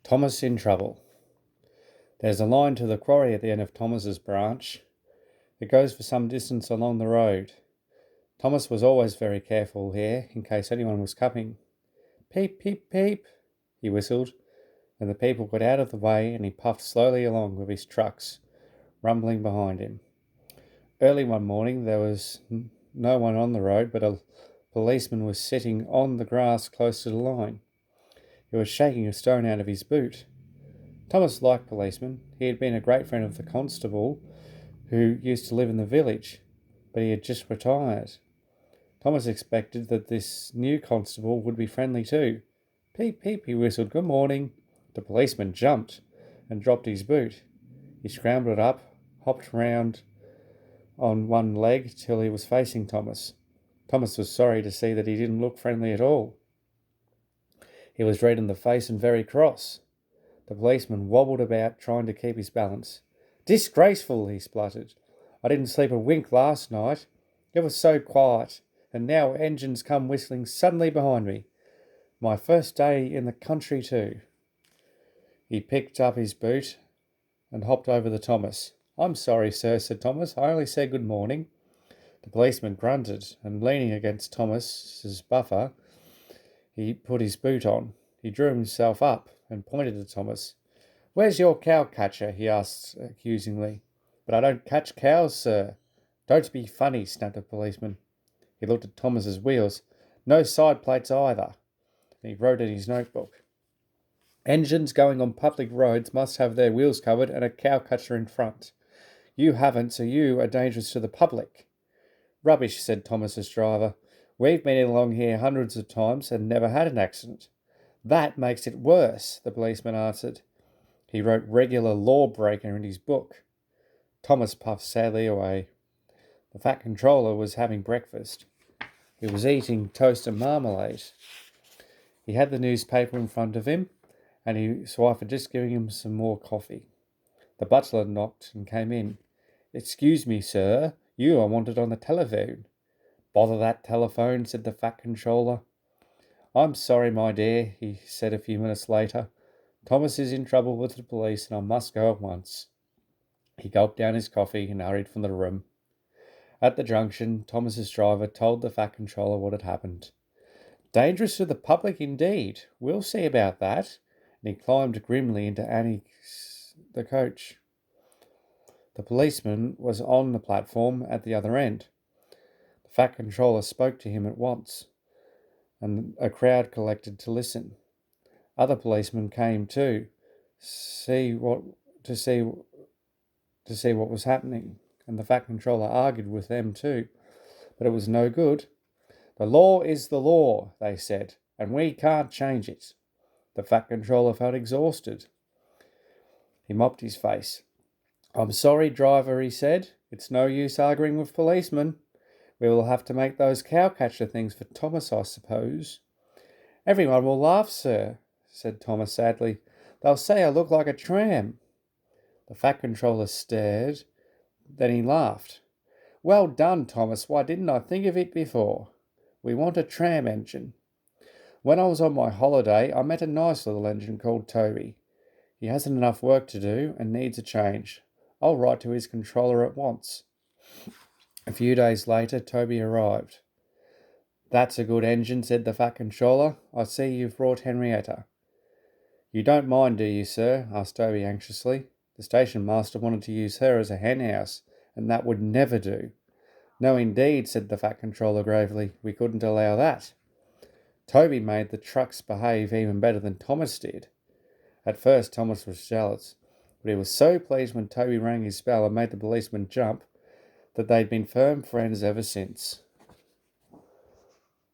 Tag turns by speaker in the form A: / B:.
A: Thomas in trouble. There's a line to the quarry at the end of Thomas's branch. It goes for some distance along the road. Thomas was always very careful here, in case anyone was coming. Peep, peep, peep, he whistled, and the people got out of the way and he puffed slowly along with his trucks, rumbling behind him. Early one morning there was no one on the road, but a policeman was sitting on the grass close to the line. He was shaking a stone out of his boot. Thomas liked policemen. He had been a great friend of the constable who used to live in the village, but he had just retired. Thomas expected that this new constable would be friendly too. Peep, peep, he whistled, good morning. The policeman jumped and dropped his boot. He scrambled up, hopped round on one leg till he was facing Thomas. Thomas was sorry to see that he didn't look friendly at all. He was red in the face and very cross. The policeman wobbled about, trying to keep his balance. Disgraceful, he spluttered. I didn't sleep a wink last night. It was so quiet, and now engines come whistling suddenly behind me. My first day in the country too. He picked up his boot and hopped over to Thomas. I'm sorry, sir, said Thomas. I only said good morning. The policeman grunted, and leaning against Thomas's buffer, he put his boot on. He drew himself up and pointed at Thomas. Where's your cow-catcher? He asked accusingly. But I don't catch cows, sir. Don't be funny, snapped the policeman. He looked at Thomas's wheels. No side plates either. And he wrote in his notebook. Engines going on public roads must have their wheels covered and a cow-catcher in front. You haven't, so you are dangerous to the public. Rubbish, said Thomas's driver. We've been along here hundreds of times and never had an accident. That makes it worse, the policeman answered. He wrote regular lawbreaker in his book. Thomas puffed sadly away. The fat controller was having breakfast. He was eating toast and marmalade. He had the newspaper in front of him, and his wife had just given him some more coffee. The butler knocked and came in. Excuse me, sir, you are wanted on the telephone. Bother that telephone, said the fat controller. I'm sorry, my dear, he said a few minutes later. Thomas is in trouble with the police and I must go at once. He gulped down his coffee and hurried from the room. At the junction, Thomas's driver told the fat controller what had happened. Dangerous to the public indeed. We'll see about that. And he climbed grimly into the coach. The policeman was on the platform at the other end. The fat controller spoke to him at once, and a crowd collected to listen. Other policemen came too, to see what was happening, and the fat controller argued with them too, but it was no good. The law is the law, they said, and we can't change it. The fat controller felt exhausted. He mopped his face. I'm sorry, driver, he said. It's no use arguing with policemen. We will have to make those cow-catcher things for Thomas, I suppose. Everyone will laugh, sir, said Thomas sadly. They'll say I look like a tram. The fat controller stared. Then he laughed. Well done, Thomas. Why didn't I think of it before? We want a tram engine. When I was on my holiday, I met a nice little engine called Toby. He hasn't enough work to do and needs a change. I'll write to his controller at once. A few days later, Toby arrived. That's a good engine, said the fat controller. I see you've brought Henrietta. You don't mind, do you, sir? Asked Toby anxiously. The station master wanted to use her as a hen house, and that would never do. No, indeed, said the fat controller gravely. We couldn't allow that. Toby made the trucks behave even better than Thomas did. At first, Thomas was jealous, but he was so pleased when Toby rang his bell and made the policeman jump that they'd been firm friends ever since.